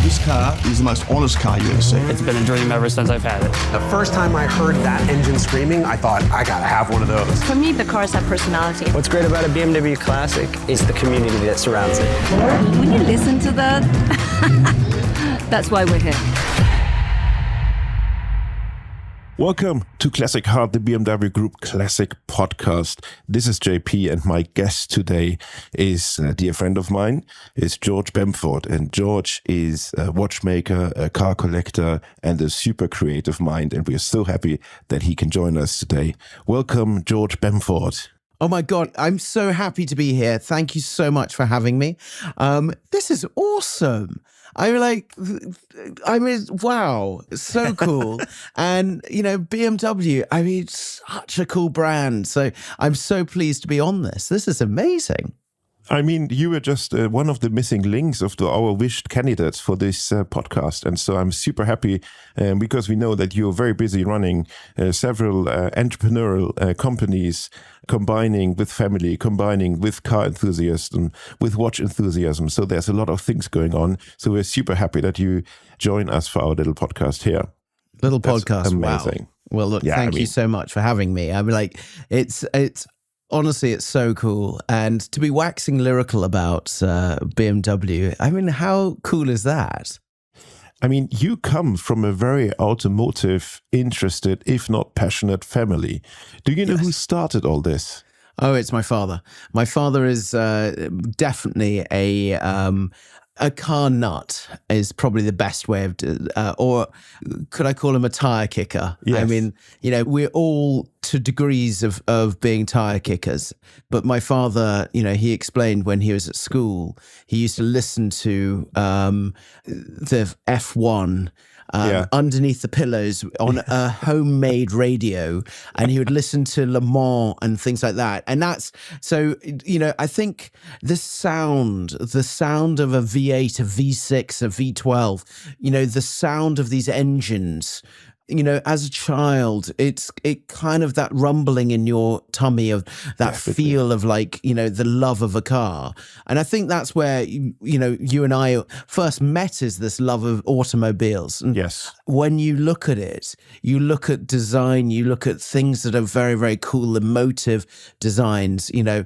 This car is the most honest car you ever see. It's been a dream ever since I've had it. The first time I heard that engine screaming, I thought, I gotta have one of those. For me, the cars have personality. What's great about a BMW Classic is the community that surrounds it. When you listen to that, that's why we're here. Welcome to Classic Heart, the BMW Group Classic Podcast. This is JP, and my guest today is a dear friend of mine, is George Bamford. And George is a watchmaker, a car collector, and a super creative mind. And we are so happy that he can join us today. Welcome, George Bamford. Oh my God, I'm so happy to be here. Thank you so much for having me. This is awesome. Wow, so cool. And, BMW, such a cool brand. So I'm so pleased to be on this. This is amazing. I mean, you were just one of the missing links of our wished candidates for this podcast. And so I'm super happy because we know that you're very busy running several entrepreneurial companies, combining with family, combining with car enthusiasm, with watch enthusiasm. So there's a lot of things going on. So we're super happy that you join us for our little podcast here. Little podcast. Amazing. Wow. Well, look, thank you so much for having me. It's honestly, it's so cool. And to be waxing lyrical about BMW, how cool is that? I mean, you come from a very automotive interested, if not passionate family. Do you know who started all this? Oh, it's my father. My father is definitely a car nut is probably the best way of, or could I call him a tire kicker? Yes. I mean, we're all to degrees of being tire kickers. But my father, he explained when he was at school, he used to listen to the F1 underneath the pillows on a homemade radio, and he would listen to Le Mans and things like that. And that's so, I think the sound of a V8, a V6, a V12, the sound of these engines, as a child, it kind of that rumbling in your tummy of that feel of the love of a car. And I think that's where, you and I first met, is this love of automobiles. And yes. When you look at it, you look at design, you look at things that are very, very cool, emotive designs, going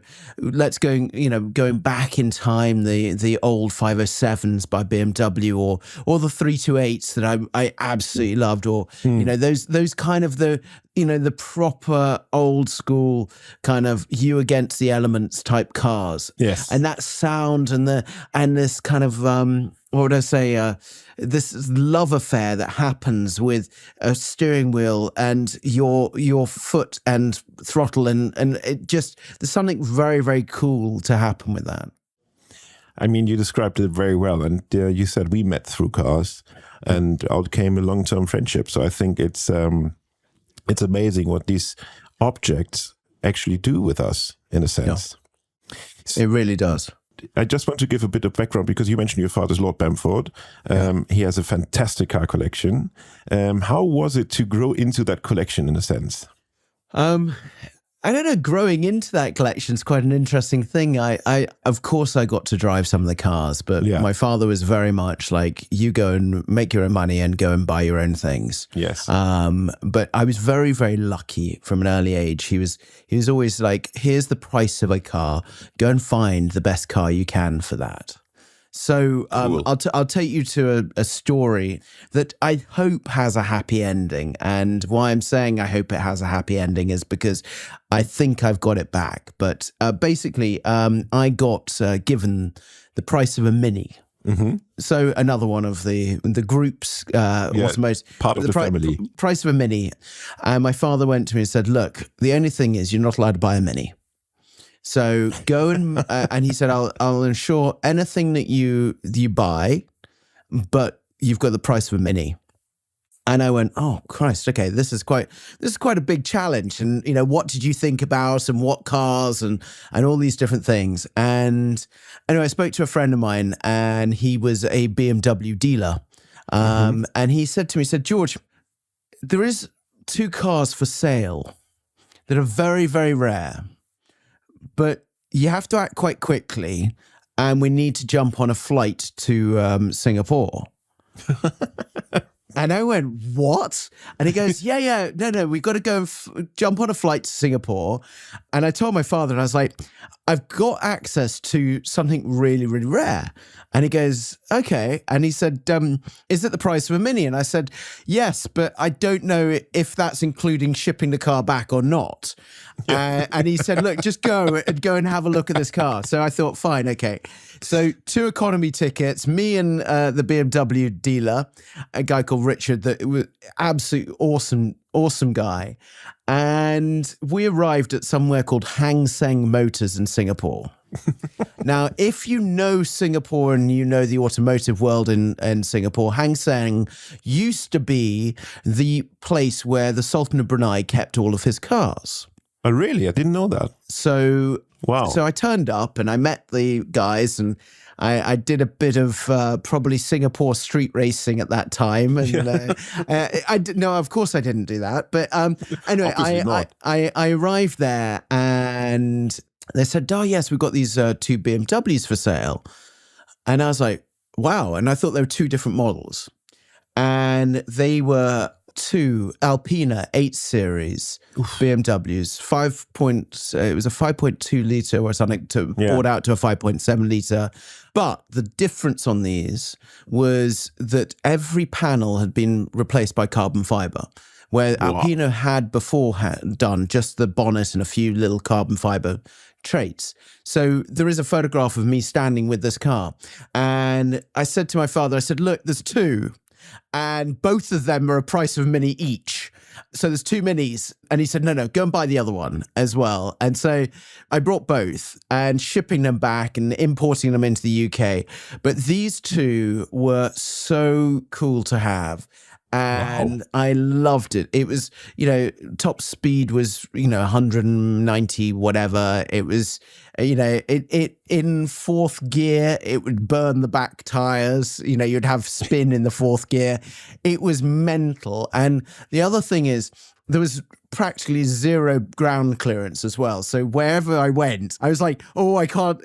back in time, the old 507s by BMW or the 328s that I absolutely loved, or those kind of the proper old school kind of you against the elements type cars. Yes. And that sound and this kind of what would I say? This love affair that happens with a steering wheel and your foot and throttle, and it just, there's something very, very cool to happen with that. I mean, you described it very well, and you said we met through cars, and out came a long-term friendship. So I think it's amazing what these objects actually do with us, in a sense. Yeah. It really does. I just want to give a bit of background, because you mentioned your father's Lord Bamford. He has a fantastic car collection. How was it to grow into that collection, in a sense? I don't know, growing into that collection is quite an interesting thing. I of course I got to drive some of the cars, but my father was very much like, you go and make your own money and go and buy your own things. Yes. But I was very, very lucky from an early age. He was always like, here's the price of a car. Go and find the best car you can for that. So Cool. I'll take you to a story that I hope has a happy ending. And why I'm saying I hope it has a happy ending is because I think I've got it back. But basically, I got given the price of a Mini. Mm-hmm. So another one of the group's automotive, part of the family. Price of a Mini. And my father went to me and said, look, the only thing is you're not allowed to buy a Mini. So go and he said, I'll insure anything that you buy, but you've got the price of a Mini. And I went, oh Christ, okay, this is quite a big challenge. And what did you think about, and what cars and all these different things. And anyway, I spoke to a friend of mine, and he was a BMW dealer. And he said to me, George, there is 2 cars for sale that are very, very rare. But you have to act quite quickly, and we need to jump on a flight to Singapore. And I went, what? And he goes, yeah, no, we've got to go and jump on a flight to Singapore. And I told my father, and I was like, I've got access to something really, really rare. And he goes, okay. And he said, is it the price of a Mini? And I said, yes, but I don't know if that's including shipping the car back or not. And he said, look, just go and have a look at this car. So I thought, fine, okay. So 2 economy tickets, me and the BMW dealer, a guy called Richard, that was absolutely awesome guy. And we arrived at somewhere called Hang Seng Motors in Singapore. Now, if you know Singapore and you know the automotive world in Singapore, Hang Seng used to be the place where the Sultan of Brunei kept all of his cars. Oh, really? I didn't know that. So, wow. So I turned up and I met the guys, and I did a bit of probably Singapore street racing at that time. And no, of course I didn't do that. But anyway, I arrived there and they said, oh, yes, we've got these 2 BMWs for sale. And I was like, wow. And I thought there were 2 different models. And they were 2 Alpena 8 Series BMWs, it was a 5.2 litre or something brought out to a 5.7 litre. But the difference on these was that every panel had been replaced by carbon fibre, where Alpena had before done just the bonnet and a few little carbon fibre traits. So there is a photograph of me standing with this car. And I said to my father, I said, look, there's 2. And both of them are a price of a Mini each. So there's 2 Minis. And he said, no, go and buy the other one as well. And so I brought both, and shipping them back and importing them into the UK. But these 2 were so cool to have. And I loved it. It was, top speed was, 190, whatever. It was, it in 4th gear, it would burn the back tires. You'd have spin in the 4th gear. It was mental. And the other thing is, there was practically 0 ground clearance as well. So wherever I went, I was like, oh, I can't,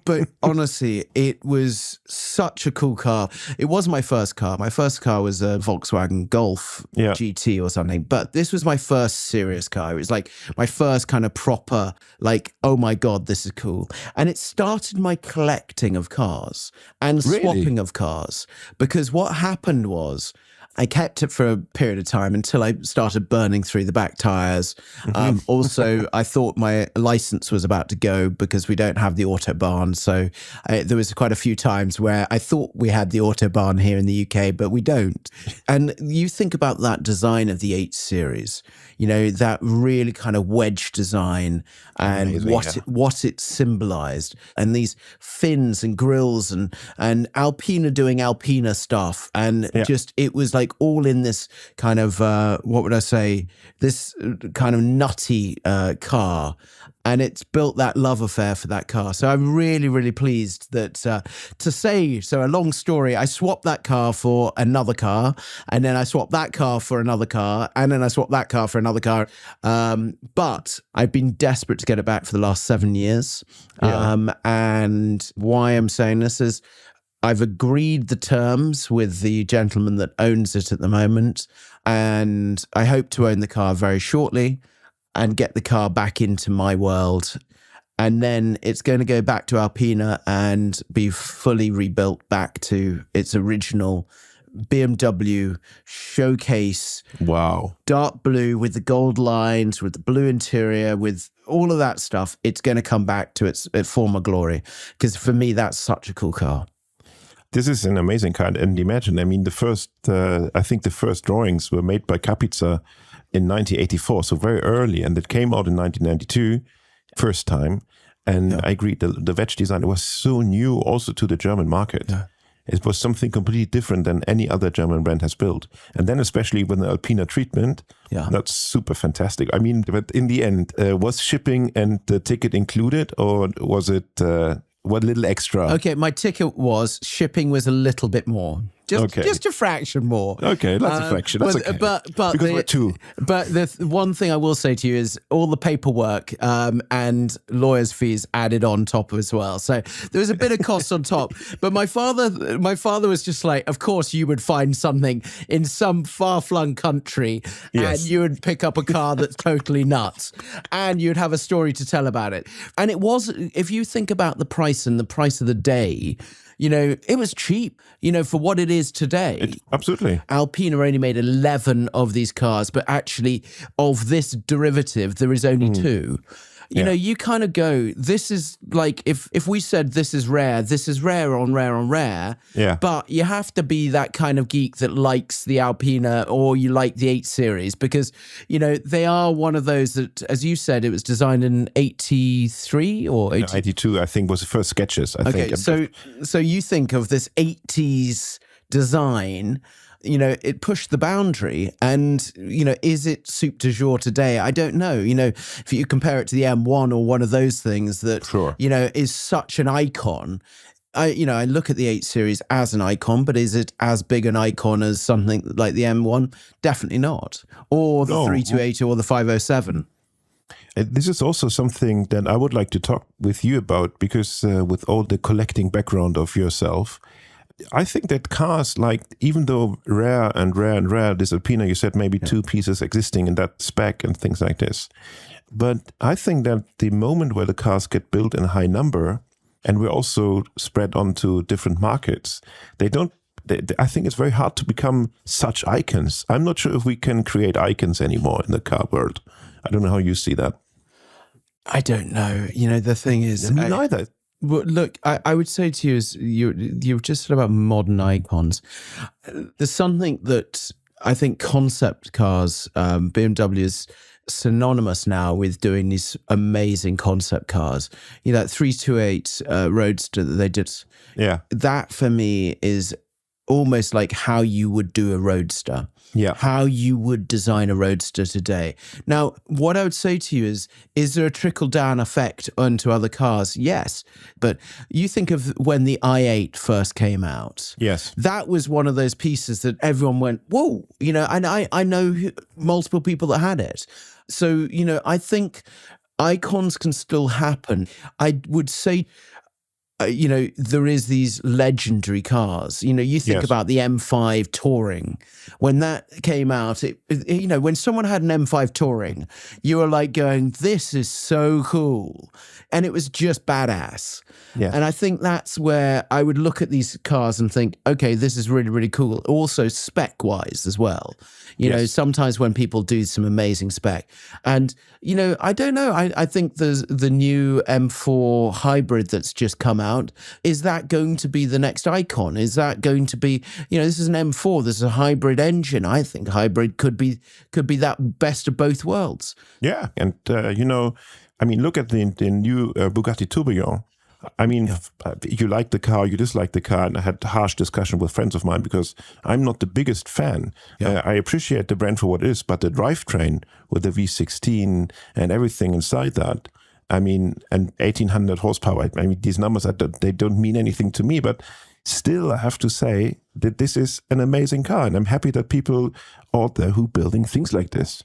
but honestly, it was such a cool car. It wasn't my first car. My first car was a Volkswagen Golf GT or something, but this was my first serious car. It was like my first kind of proper, like, oh my God, this is cool. And it started my collecting of cars and swapping of cars, because what happened was, I kept it for a period of time until I started burning through the back tires. Also, I thought my license was about to go because we don't have the Autobahn. So there was quite a few times where I thought we had the Autobahn here in the UK, but we don't. And you think about that design of the 8 Series, that really kind of wedge design and amazing, what it symbolized, and these fins and grills and Alpena doing Alpena stuff. And just, it was like all in this kind of, this kind of nutty car. And it's built that love affair for that car. So I'm really, really pleased that so a long story, I swapped that car for another car, and then I swapped that car for another car, and then I swapped that car for another car. But I've been desperate to get it back for the last 7 years. And why I'm saying this is, I've agreed the terms with the gentleman that owns it at the moment, and I hope to own the car very shortly and get the car back into my world. And then it's going to go back to Alpena and be fully rebuilt back to its original BMW showcase. Wow. Dark blue with the gold lines, with the blue interior, with all of that stuff. It's going to come back to its former glory. Because for me, that's such a cool car. This is an amazing car. And imagine, I mean, I think the first drawings were made by Kapitsa in 1984, so very early. And it came out in 1992, first time. And I agree, the wedge design was so new also to the German market. Yeah. It was something completely different than any other German brand has built. And then especially with the Alpena treatment, that's super fantastic. I mean, but in the end, was shipping and the ticket included, or was it what little extra? Okay, my ticket shipping was a little bit more. just a fraction more. Okay, that's a fraction. That's okay. But because we're two. But the one thing I will say to you is all the paperwork and lawyers' fees added on top as well. So there was a bit of cost on top. But my father was just like, of course you would find something in some far-flung country, and you would pick up a car that's totally nuts, and you'd have a story to tell about it. And it was, if you think about the price and the price of the day, you know, it was cheap, you know, for what it is today. Absolutely. Alpena only made 11 of these cars, but actually of this derivative, there is only two. You know, you kind of go, this is like, if we said this is rare on rare on rare. Yeah. But you have to be that kind of geek that likes the Alpena or you like the 8 Series because, you know, they are one of those that, as you said, it was designed in 83 or 82, I think, was the first sketches, I think. So you think of this 80s design, you know, it pushed the boundary, and, you know, is it soup du jour today? I don't know. You know, if you compare it to the M1 or one of those things that, you know, is such an icon. I look at the 8 Series as an icon, but is it as big an icon as something like the M1? Definitely not. Or the 328 or the 507. This is also something that I would like to talk with you about because with all the collecting background of yourself, I think that cars, like, even though rare, this Alpena, you said maybe two pieces existing in that spec and things like this. But I think that the moment where the cars get built in a high number and we're also spread onto different markets, I think it's very hard to become such icons. I'm not sure if we can create icons anymore in the car world. I don't know how you see that. I don't know. You know, the thing is... Me neither. Well, look, I would say to you is you've just said about modern icons. There's something that I think concept cars, BMW is synonymous now with doing these amazing concept cars. You know, that 328 Roadster that they did. Yeah. That for me is almost like how you would do a Roadster. Yeah. How you would design a Roadster today. Now, what I would say to you is there a trickle-down effect onto other cars? Yes. But you think of when the i8 first came out. Yes. That was one of those pieces that everyone went, whoa, you know, and I know multiple people that had it. So, you know, I think icons can still happen. I would say... you know, there is these legendary cars. You know, you think about the M5 Touring. When that came out, you know, when someone had an M5 Touring, you were like going, this is so cool. And it was just badass. Yeah. And I think that's where I would look at these cars and think, okay, this is really, really cool. Also spec-wise as well. You know, sometimes when people do some amazing spec. And, you know, I don't know. I think there's the new M4 hybrid that's just come out. Is that going to be the next icon? Is that going to be, you know, this is an M4. This is a hybrid engine. I think hybrid could be that best of both worlds. Yeah. And, you know, I mean, look at the new Bugatti Tourbillon. I mean, you like the car, you dislike the car, and I had harsh discussion with friends of mine because I'm not the biggest fan. Yeah. I appreciate the brand for what it is, but the drivetrain with the V16 and everything inside that, I mean, and 1800 horsepower, I mean, these numbers, they don't mean anything to me, but still I have to say that this is an amazing car, and I'm happy that people out there who are building things like this.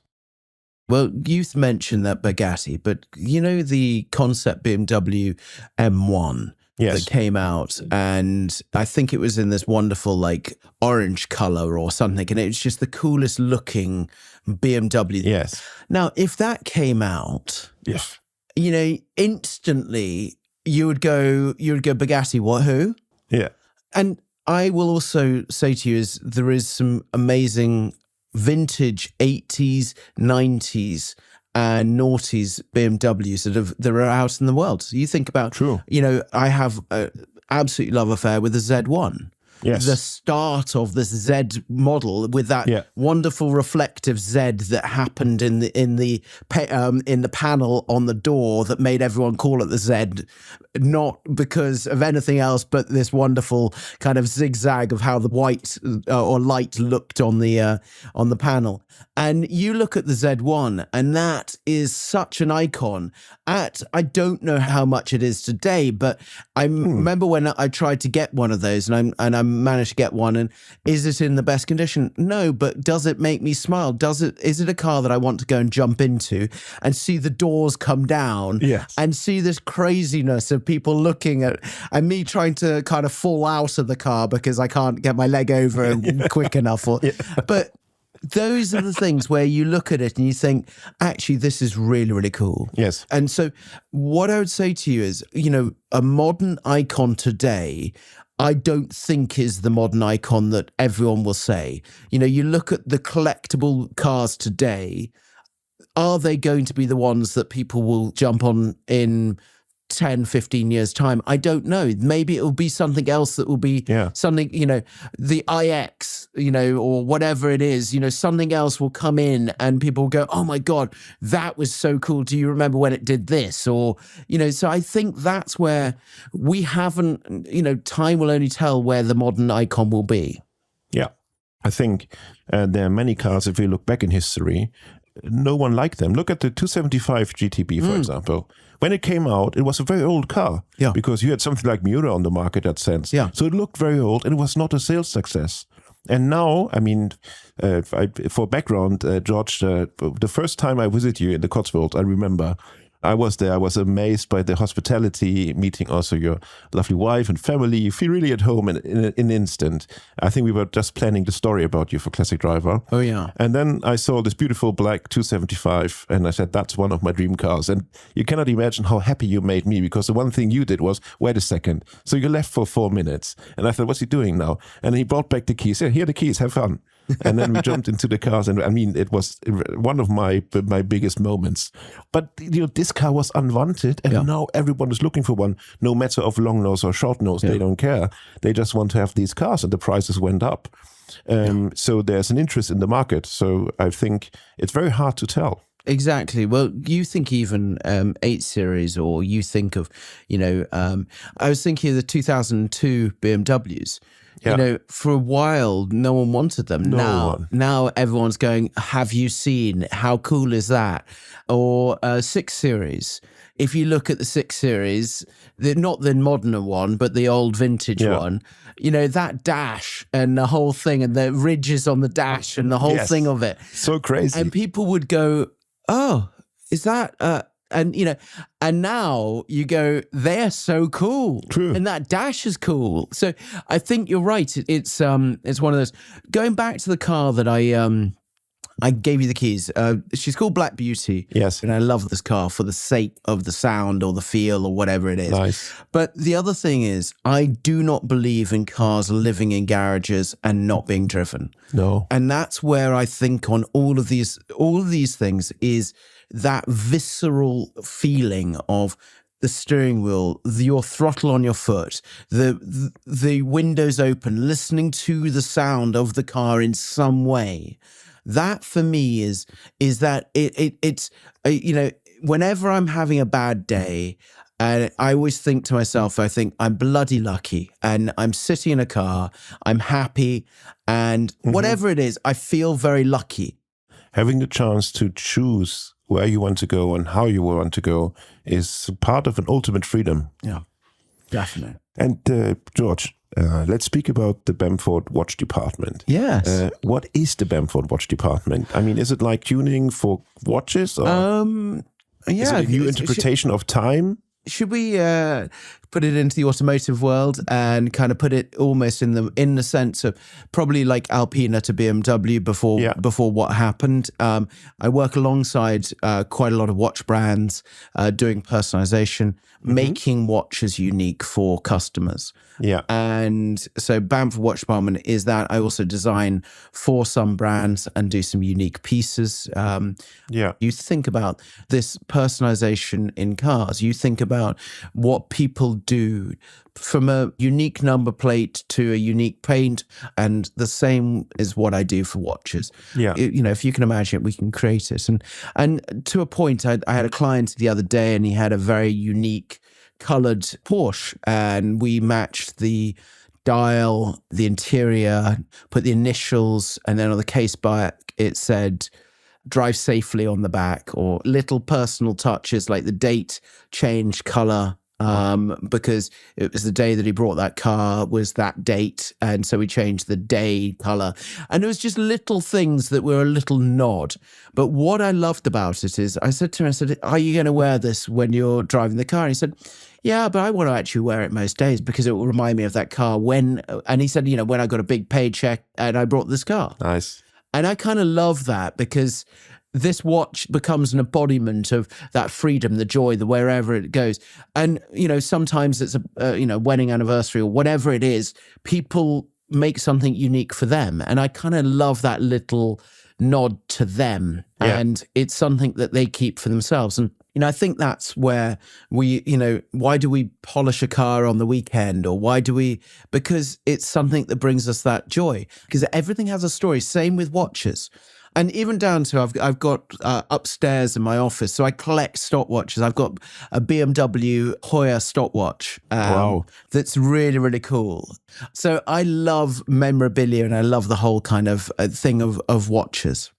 Well, you've mentioned that Bugatti, but you know the concept BMW M1 that came out, and I think it was in this wonderful like orange color or something, and it was just the coolest looking BMW. Yes. Now, if that came out, you know, instantly you would go Bugatti, what, who? Yeah. And I will also say to you there is some amazing vintage 80s, 90s and noughties BMWs that are out in the world. So you think about, you know, I have an absolute love affair with the Z1. Yes. The start of this Z model with that wonderful reflective Z that happened in the panel on the door that made everyone call it the Z, not because of anything else, but this wonderful kind of zigzag of how the white or light looked on the panel. And you look at the Z1, and that is such an icon. I don't know how much it is today, but I remember when I tried to get one of those, and I'm managed to get one. And is it in the best condition? No, but does it make me smile? Is it a car that I want to go and jump into and see the doors come down Yes. and see this craziness of people looking at, and me trying to kind of fall out of the car because I can't get my leg over quick enough. But those are the things where you look at it and you think, actually, this is really, really cool. Yes. And so what I would say to you is, a modern icon today, I don't think is the modern icon that everyone will say. You look at the collectible cars today, are they going to be the ones that people will jump on in 10, 15 years time? I don't know. Maybe it will be something else that will be something, the iX, or whatever it is, something else will come in and people will go, oh my God, that was so cool. Do you remember when it did this? Or, so I think that's where we haven't, time will only tell where the modern icon will be. Yeah. I think there are many cars, if you look back in history, no one liked them. Look at the 275 GTB, for example. When it came out, it was a very old car because you had something like Miura on the market that sense. Yeah. So it looked very old and it was not a sales success. And now, I mean, for background, George, the first time I visited you in the Cotswolds, I remember I was there. I was amazed by the hospitality, meeting also your lovely wife and family. You feel really at home in an instant. I think we were just planning the story about you for Classic Driver. Oh, yeah. And then I saw this beautiful black 275 and I said, that's one of my dream cars. And you cannot imagine how happy you made me because the one thing you did was, wait a second. So you left for 4 minutes. And I thought, what's he doing now? And he brought back the keys. Yeah, here are the keys, have fun. And then we jumped into the cars, and I mean, it was one of my biggest moments. But this car was unwanted, and now everyone is looking for one, no matter of long nose or short nose. They don't care. They just want to have these cars, and the prices went up. So there's an interest in the market. So I think it's very hard to tell. Exactly. Well, you think even 8 Series, or you think of, I was thinking of the 2002 BMWs. Yeah. For a while, no one wanted them. No Now everyone's going, have you seen? How cool is that? Or 6 Series. If you look at the 6 Series, not the modern one, but the old vintage one, that dash and the whole thing and the ridges on the dash and the whole thing of it. So crazy. And people would go, oh, is that... and now you go, they're so cool. True. And that dash is cool. So I think you're right. It's one of those. Going back to the car that I gave you the keys. She's called Black Beauty. Yes. And I love this car for the sake of the sound or the feel or whatever it is. Nice. But the other thing is, I do not believe in cars living in garages and not being driven. No. And that's where I think on all of these things is that visceral feeling of the steering wheel, your throttle on your foot, the windows open, listening to the sound of the car in some way. That for me is that it's whenever I'm having a bad day, and I always think to myself, I think I'm bloody lucky, and I'm sitting in a car, I'm happy, and whatever it is, I feel very lucky. Having the chance to choose where you want to go and how you want to go is part of an ultimate freedom. Yeah, definitely. And George, let's speak about the Bamford Watch Department. Yes. What is the Bamford Watch Department? I mean, is it like tuning for watches? Or is it a new interpretation of time? Should we put it into the automotive world and kind of put it almost in the sense of probably like Alpena to BMW before what happened? I work alongside quite a lot of watch brands doing personalization, making watches unique for customers. Yeah. And so Bamford Watch Department is that. I also design for some brands and do some unique pieces. You think about this personalization in cars. You think about what people do from a unique number plate to a unique paint, and the same is what I do for watches. Yeah. If you can imagine it, we can create it. And to a point, I had a client the other day, and he had a very unique colored Porsche, and we matched the dial, the interior, put the initials, and then on the case back it said drive safely on the back, or little personal touches like the date, change, color, because it was the day that he brought that car was that date. And so we changed the day color. And it was just little things that were a little nod. But what I loved about it is I said to him, are you going to wear this when you're driving the car? And he said, yeah, but I want to actually wear it most days because it will remind me of that car and he said, when I got a big paycheck and I brought this car. Nice. And I kind of love that because this watch becomes an embodiment of that freedom, the joy, the wherever it goes. And, sometimes it's a wedding anniversary or whatever it is, people make something unique for them. And I kind of love that little nod to them. Yeah. And it's something that they keep for themselves. And, I think that's where why do we polish a car on the weekend or because it's something that brings us that joy because everything has a story. Same with watches. And even down to I've got upstairs in my office, so I collect stopwatches. I've got a BMW Hoya stopwatch. Wow. That's really, really cool. So I love memorabilia and I love the whole kind of thing of watches.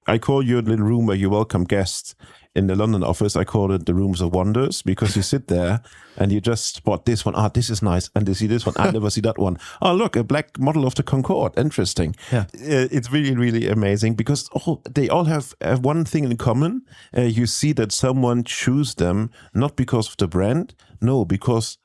I call your little room where you welcome guests in the London office. I call it the Rooms of Wonders because you sit there and you just spot this one. This is nice. And you see this one. I never see that one. Oh, look, a black model of the Concorde. Interesting. Yeah. It's really, really amazing because they all have one thing in common. You see that someone chose them not because of the brand. No, because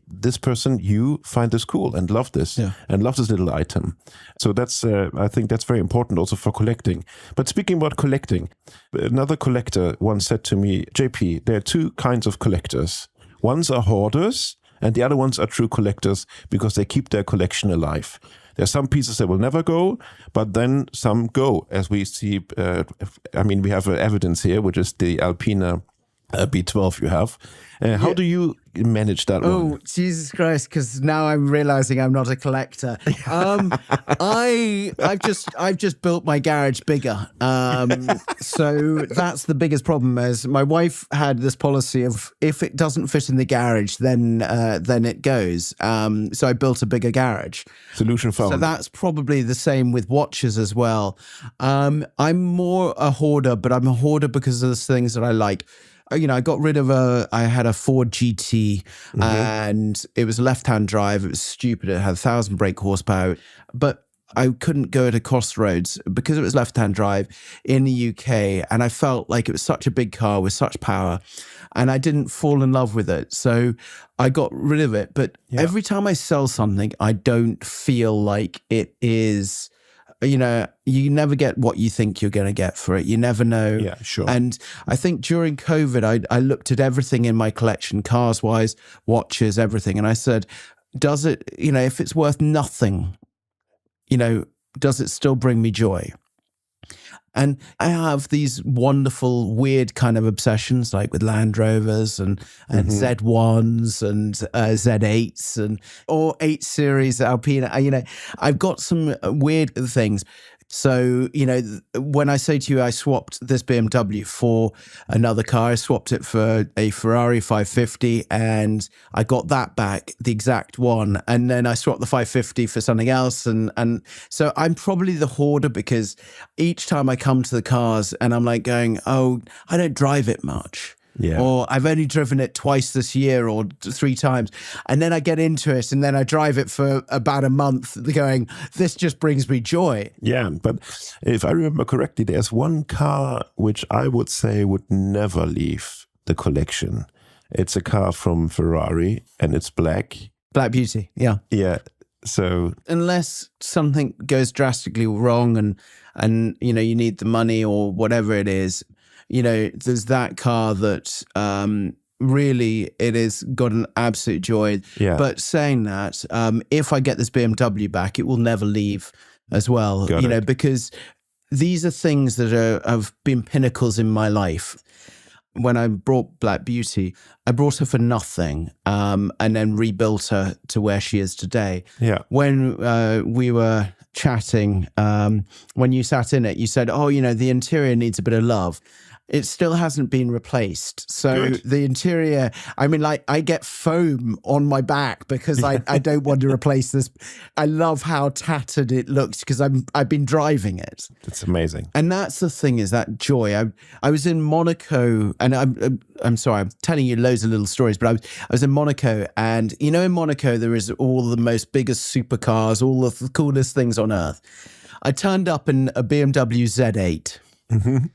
this person, you find this cool and love this and love this little item. So that's, I think that's very important also for collecting. But speaking about collecting, another collector once said to me, JP, there are two kinds of collectors. Ones are hoarders and the other ones are true collectors because they keep their collection alive. There are some pieces that will never go, but then some go, as we see. We have evidence here, which is the Alpena B12 you have. How do you manage that one? Oh, Jesus Christ, because now I'm realizing I'm not a collector. I've just built my garage bigger. So that's the biggest problem is my wife had this policy of if it doesn't fit in the garage, then it goes. So I built a bigger garage. Solution found. So that's probably the same with watches as well. I'm more a hoarder, but I'm a hoarder because of the things that I like. I got rid of I had a Ford GT and it was a left-hand drive. It was stupid. It had 1,000 brake horsepower, but I couldn't go to crossroads because it was left-hand drive in the UK. And I felt like it was such a big car with such power and I didn't fall in love with it. So I got rid of it. But every time I sell something, I don't feel like it is... you never get what you think you're going to get for it. You never know. Yeah, sure. And I think during COVID, I looked at everything in my collection, cars-wise, watches, everything. And I said, does it, if it's worth nothing, does it still bring me joy? And I have these wonderful, weird kind of obsessions, like with Land Rovers and Z1s and Z8s or 8 Series Alpena. I've got some weird things. So, when I say to you, I swapped this BMW for another car, I swapped it for a Ferrari 550 and I got that back, the exact one. And then I swapped the 550 for something else. And so I'm probably the hoarder because each time I come to the cars and I'm like going, oh, I don't drive it much. Yeah. Or I've only driven it twice this year or 3 times. And then I get into it and then I drive it for about a month going, this just brings me joy. Yeah, but if I remember correctly, there's one car which I would say would never leave the collection. It's a car from Ferrari and it's black. Black Beauty, yeah. Yeah, so... Unless something goes drastically wrong and you need the money or whatever it is, there's that car that really it has got an absolute joy. Yeah. But saying that, if I get this BMW back, it will never leave as well. Got it. Because these are things that have been pinnacles in my life. When I brought Black Beauty, I brought her for nothing and then rebuilt her to where she is today. Yeah. When we were chatting, when you sat in it, you said, oh, the interior needs a bit of love. It still hasn't been replaced. So Good. the interior, I mean, like I get foam on my back because I don't want to replace this. I love how tattered it looks because I've been driving it. It's amazing. And that's the thing, is that joy. I was in Monaco, and I'm sorry, I'm telling you loads of little stories, but I was in Monaco, and you know, in Monaco there is all the most biggest supercars, all of the coolest things on earth. I turned up in a BMW Z8. Mm-hmm.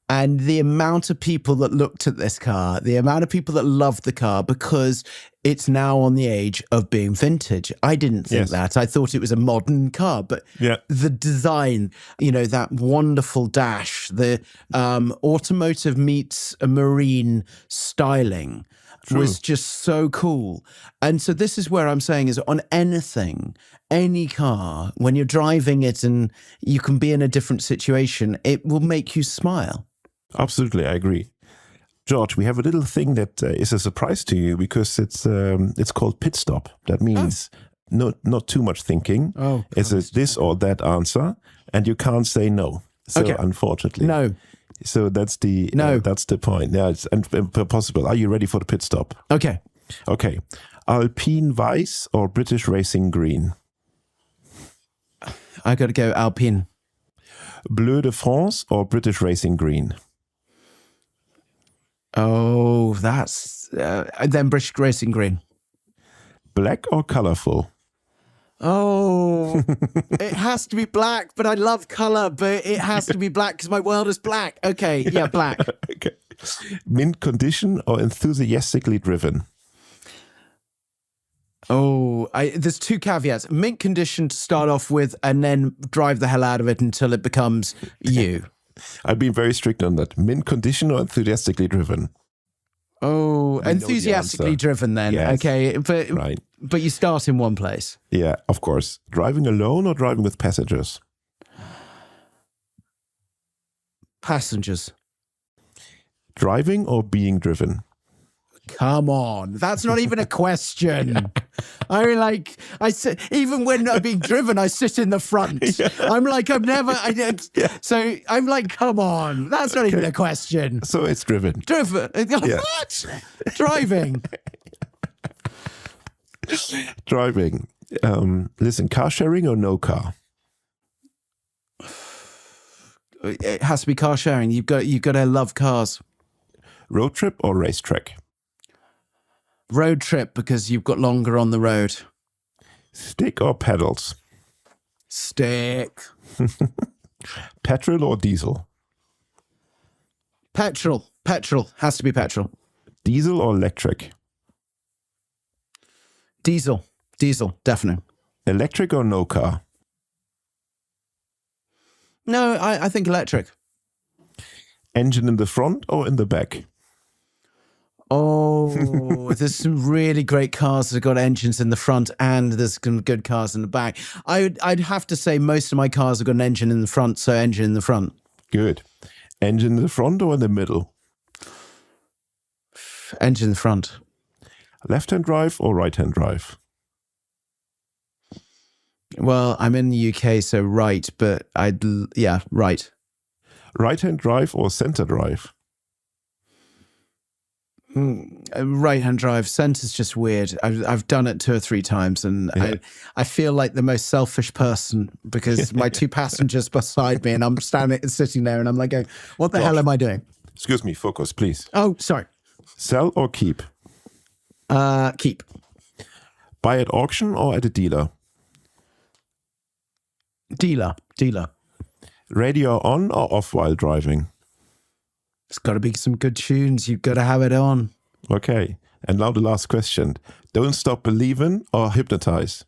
And the amount of people that looked at this car, the amount of people that loved the car because it's now on the age of being vintage. I didn't think that. I thought it was a modern car, but the design, you know, that wonderful dash, the automotive meets a marine styling was just so cool. And so this is where I'm saying is on anything, any car, when you're driving it and you can be in a different situation, it will make you smile. Absolutely, I agree. George, we have a little thing that is a surprise to you because it's called pit stop. That means not too much thinking. Oh, it's a this or that answer, and you can't say no. So unfortunately, no. So that's the point. Yeah, it's impossible. Are you ready for the pit stop? Okay. Okay. Alpine Weiss or British Racing Green? I got to go Alpine. Bleu de France or British Racing Green? Oh, that's then British Racing Green. Black or colorful? Oh, it has to be black, but I love color, but it has to be black because my world is black. Okay, yeah, black. Okay. Mint condition or enthusiastically driven? Oh, there's two caveats. Mint condition to start off with, and then drive the hell out of it until it becomes you. I've been very strict on that. Mint condition or enthusiastically driven? Oh, enthusiastically driven then. Yes. Okay, but you start in one place. Yeah, of course. Driving alone or driving with passengers? Passengers. Driving or being driven? Come on, that's not even a question. I mean, I sit, even when I'm being driven, I sit in the front. I'm like, so I'm like, come on, that's not even a question. So it's driven. Driven. What? Driving. Driving. Listen, car sharing or no car? It has to be car sharing. You've got to love cars. Road trip or racetrack? Road trip, because you've got longer on the road. Stick or pedals? Stick. Petrol or diesel? Petrol. Has to be petrol. Diesel or electric? Diesel, definitely. Electric or no car? No, I think electric. Engine in the front or in the back? Oh, there's some really great cars that have got engines in the front, and there's some good cars in the back. I'd have to say most of my cars have got an engine in the front, so engine in the front. Good. Engine in the front or in the middle? Engine in the front. Left-hand drive or right-hand drive? Well, I'm in the UK, so right, but right. Right-hand drive or center drive? Right-hand drive. Center's just weird. I've done it 2 or 3 times, and I feel like the most selfish person because my 2 passengers beside me, and I'm sitting there, and I'm like, going, what the hell am I doing? Excuse me, focus, please. Oh, sorry. Sell or keep? Keep. Buy at auction or at a dealer? Dealer. Radio on or off while driving? It's got to be some good tunes. You've got to have it on. Okay. And now the last question. Don't stop believing or hypnotize?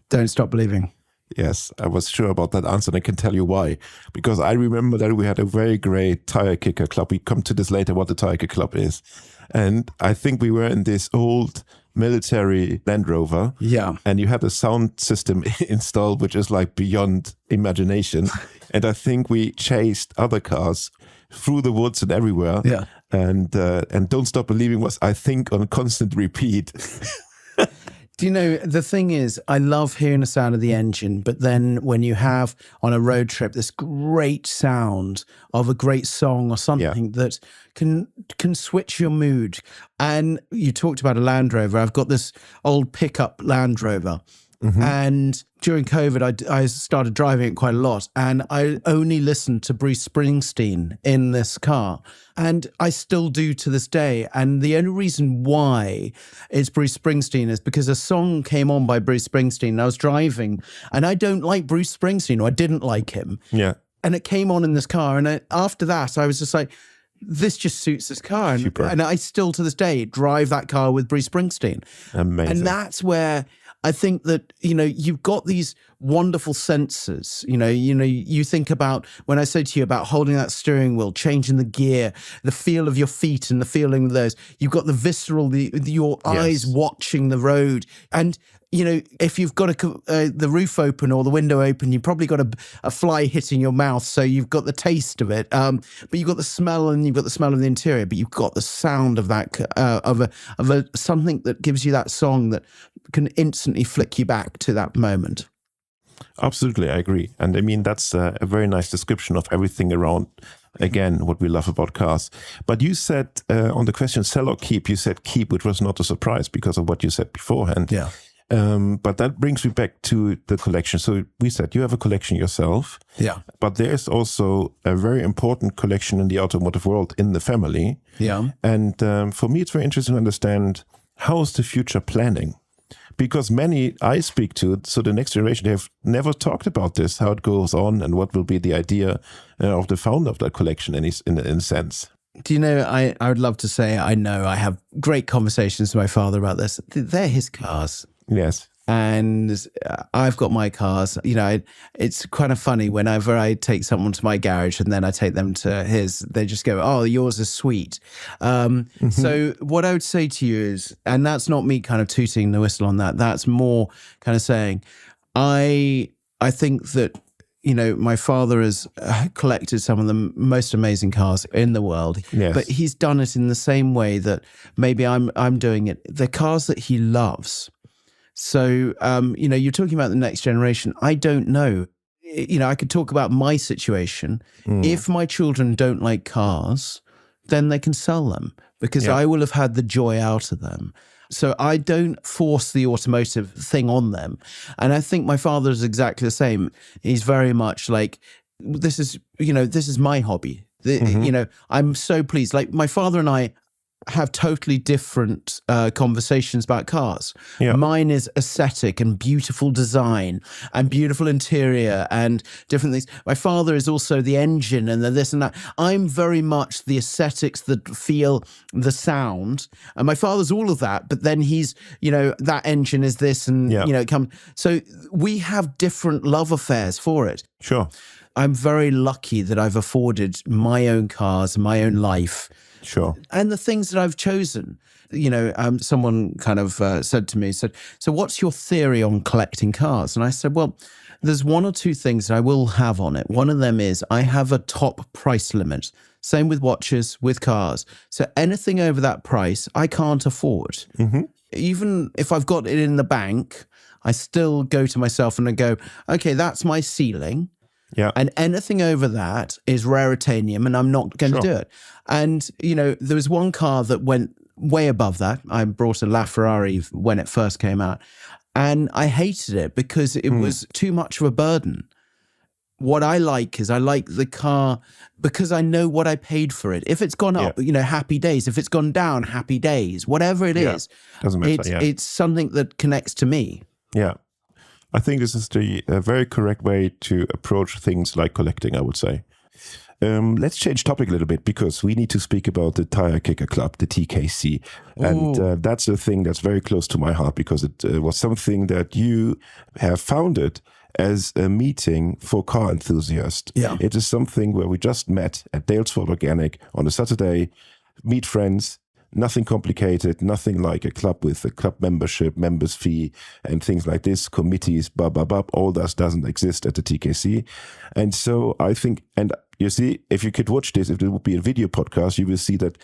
Don't stop believing. Yes, I was sure about that answer, and I can tell you why. Because I remember that we had a very great tire kicker club. We come to this later, what the tire kicker club is. And I think we were in this old military Land Rover. Yeah. And you had a sound system installed, which is like beyond imagination. And I think we chased other cars through the woods and everywhere. Yeah. And Don't Stop Believing was, I think, on constant repeat. Do you know, the thing is, I love hearing the sound of the engine, but then when you have on a road trip this great sound of a great song or something that can switch your mood. And you talked about a Land Rover. I've got this old pickup Land Rover. And during COVID, I started driving it quite a lot, and I only listened to Bruce Springsteen in this car, and I still do to this day. And the only reason why it's Bruce Springsteen is because a song came on by Bruce Springsteen, and I was driving, and I don't like Bruce Springsteen, or I didn't like him. Yeah. And it came on in this car, and after that, I was just like, this just suits this car. And I still, to this day, drive that car with Bruce Springsteen. Amazing. And that's where I think that, you've got these wonderful senses. You think about, when I say to you about holding that steering wheel, changing the gear, the feel of your feet and the feeling of those, you've got the visceral, your eyes watching the road. And, if you've got the roof open or the window open, you've probably got a fly hitting your mouth. So you've got the taste of it. But you've got the smell, and you've got the smell of the interior, but you've got the sound of that, of something that gives you that song that can instantly flick you back to that moment. Absolutely, I agree. And I mean, that's a very nice description of everything around, again, what we love about cars. But you said on the question, sell or keep, you said keep, which was not a surprise because of what you said beforehand. Yeah. But that brings me back to the collection. So we said you have a collection yourself. Yeah. But there's also a very important collection in the automotive world in the family. Yeah. And for me, it's very interesting to understand how is the future planning? Because many I speak to, so the next generation, they have never talked about this, how it goes on and what will be the idea of the founder of that collection in a sense. Do you know, I would love to say I know I have great conversations with my father about this. They're his cars. Yes. And I've got my cars. It's kind of funny whenever I take someone to my garage and then I take them to his, they just go, oh, yours is sweet. So what I would say to you is, and that's not me kind of tooting the whistle on that, that's more kind of saying, I think that, my father has collected some of the most amazing cars in the world, but he's done it in the same way that maybe I'm doing it. The cars that he loves. So, you're talking about the next generation. I don't know. I could talk about my situation. If my children don't like cars, then they can sell them because I will have had the joy out of them. So I don't force the automotive thing on them. And I think my father is exactly the same. He's very much like, this is my hobby. I'm so pleased. Like my father and I have totally different conversations about cars. Yeah. Mine is aesthetic and beautiful design and beautiful interior and different things. My father is also the engine and the this and that. I'm very much the aesthetics, the feel, the sound. And my father's all of that, but then he's, that engine is this and, it comes. So we have different love affairs for it. Sure. I'm very lucky that I've afforded my own cars, my own life. Sure. And the things that I've chosen, someone kind of said to me, so what's your theory on collecting cars? And I said, well, there's one or two things that I will have on it. One of them is I have a top price limit. Same with watches, with cars. So anything over that price, I can't afford. Mm-hmm. Even if I've got it in the bank, I still go to myself and I go, okay, that's my ceiling. Yeah. And anything over that is raritanium and I'm not going to do it. And, there was one car that went way above that. I brought a LaFerrari when it first came out and I hated it because it was too much of a burden. What I like is I like the car because I know what I paid for it. If it's gone up, happy days. If it's gone down, happy days. Whatever it is, doesn't matter. It's something that connects to me. Yeah. I think this is the very correct way to approach things like collecting, I would say. Let's change topic a little bit because we need to speak about the Tire Kicker Club, the TKC. And that's a thing that's very close to my heart because it was something that you have founded as a meeting for car enthusiasts. Yeah. It is something where we just met at Dalesford Organic on a Saturday, meet friends, nothing complicated, nothing like a club with a club membership, members fee, and things like this, committees, all that doesn't exist at the TKC. And so I think, and You see, if you could watch this, if it would be a video podcast, you will see that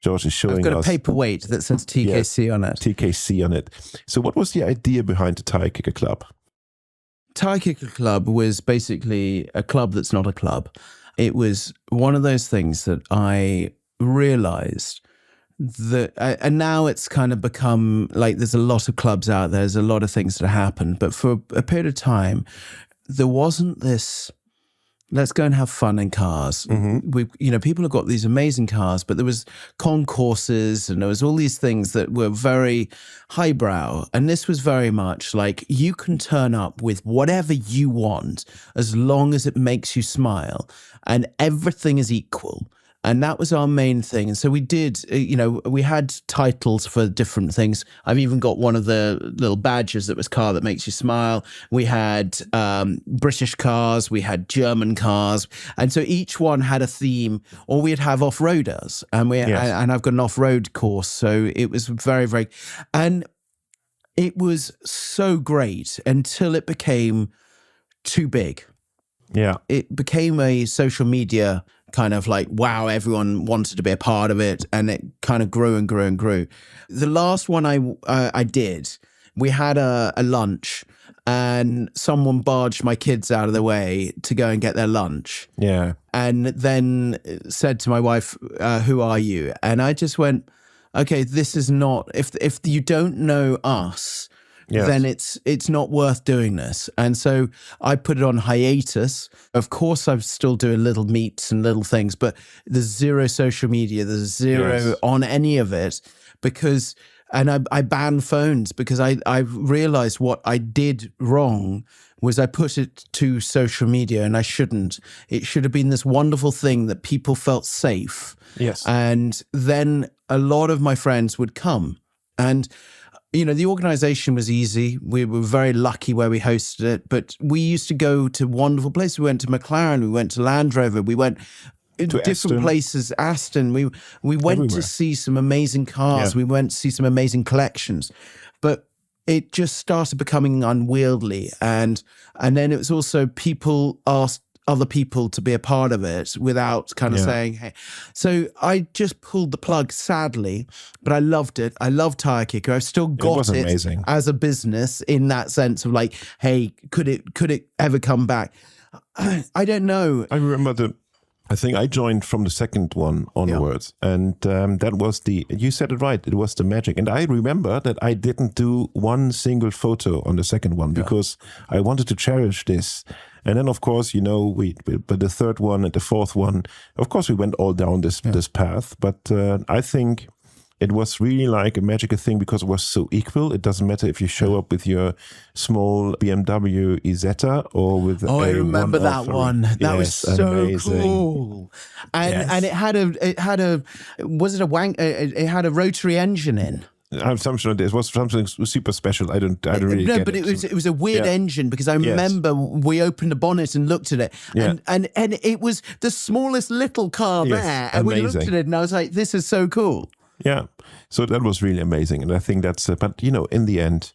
George is showing us. I've got a paperweight that says TKC on it. TKC on it. So what was the idea behind the Tyre Kicker Club? Tyre Kicker Club was basically a club that's not a club. It was one of those things that I realized that, and now it's kind of become like there's a lot of clubs out there, there's a lot of things that happen. But for a period of time, there wasn't this, let's go and have fun in cars. People have got these amazing cars, but there was concourses and there was all these things that were very highbrow. And this was very much like you can turn up with whatever you want as long as it makes you smile and everything is equal. And that was our main thing. And so we did, we had titles for different things. I've even got one of the little badges that was car that makes you smile. We had British cars, we had German cars. And so each one had a theme, or we'd have off-roaders. And and I've got an off-road course. So it was very, very, and it was so great until it became too big. Yeah. It became a social media kind of like, wow, everyone wanted to be a part of it. And it kind of grew and grew and grew. The last one I did, we had a lunch and someone barged my kids out of the way to go and get their lunch. Yeah. And then said to my wife, who are you? And I just went, okay, this is not, if you don't know us, then it's not worth doing this. And so I put it on hiatus. Of course, I'm still doing little meets and little things, but there's zero social media. There's zero on any of it because, and I banned phones because I realized what I did wrong was I put it to social media and I shouldn't. It should have been this wonderful thing that people felt safe. Yes. And then a lot of my friends would come and the organization was easy. We were very lucky where we hosted it, but we used to go to wonderful places. We went to McLaren, we went to Land Rover, we went to different Aston. places, Aston. We went Everywhere. to see some amazing cars. Yeah. We went to see some amazing collections, but it just started becoming unwieldy. And then it was also people asked other people to be a part of it without kind of saying, hey. So I just pulled the plug, sadly, but I loved it. I love Tyre Kicker. I've still got it amazing. as a business in that sense of like, hey, could it ever come back? I don't know. I remember I think I joined from the second one onwards, and that was you said it right, it was the magic. And I remember that I didn't do one single photo on the second one because I wanted to cherish this. And then, of course, but the third one and the fourth one, of course, we went all down this path. But I think it was really like a magical thing because it was so equal. It doesn't matter if you show up with your small BMW Isetta or with I remember that one. That was so amazing. cool. And it had a it had a rotary engine in. I'm sure it was something super special. I don't really no, get but it. it was a weird engine because I remember we opened the bonnet and looked at it, and it was the smallest little car there, and we looked at it, and I was like, "This is so cool." Yeah, so that was really amazing, and I think that's. But in the end,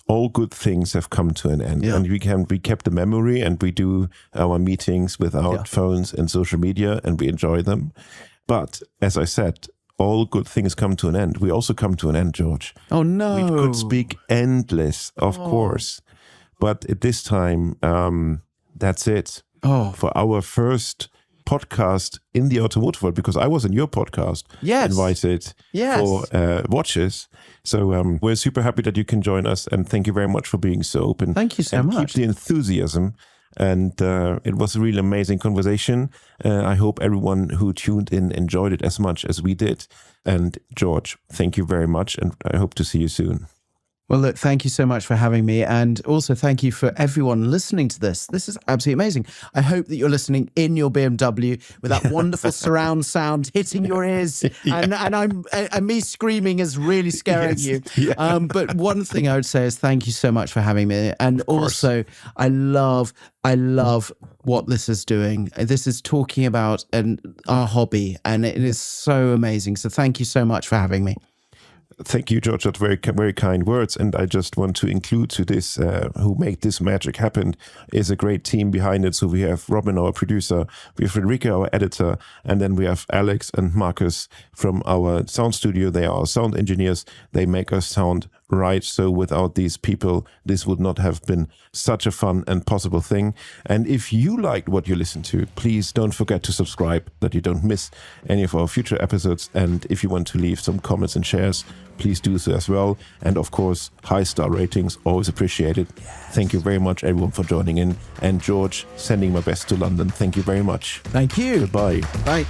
all good things have come to an end, and we kept the memory, and we do our meetings without phones and social media, and we enjoy them. But as I said, all good things come to an end. We also come to an end, George. Oh, no. We could speak endless, of course. But at this time, that's it for our first podcast in the automotive world, because I was in your podcast invited for watches. So we're super happy that you can join us, and thank you very much for being so open. Thank you so much. Keep the enthusiasm. And it was a really amazing conversation. I hope everyone who tuned in enjoyed it as much as we did. And George, thank you very much. And I hope to see you soon. Well, look, thank you so much for having me. And also thank you for everyone listening to this. This is absolutely amazing. I hope that you're listening in your BMW with that wonderful surround sound hitting your ears. And me screaming is really scaring you. Yeah. But one thing I would say is thank you so much for having me. And also, I love what this is doing. This is talking about our hobby, and it is so amazing. So thank you so much for having me. Thank you, George. That's very kind words. And I just want to include to this, who made this magic happen is a great team behind it. So we have Robin, our producer, we have Frederica, our editor, and then we have Alex and Marcus from our sound studio. They are our sound engineers. They make us sound right. So without these people, this would not have been such a fun and possible thing. And if you liked what you listened to, please don't forget to subscribe that you don't miss any of our future episodes. And if you want to leave some comments and shares, please do so as well. And of course, 5-star ratings, always appreciated. Thank you very much, everyone, for joining in. And George, sending my best to London. Thank you very much. Thank you. Goodbye. Bye.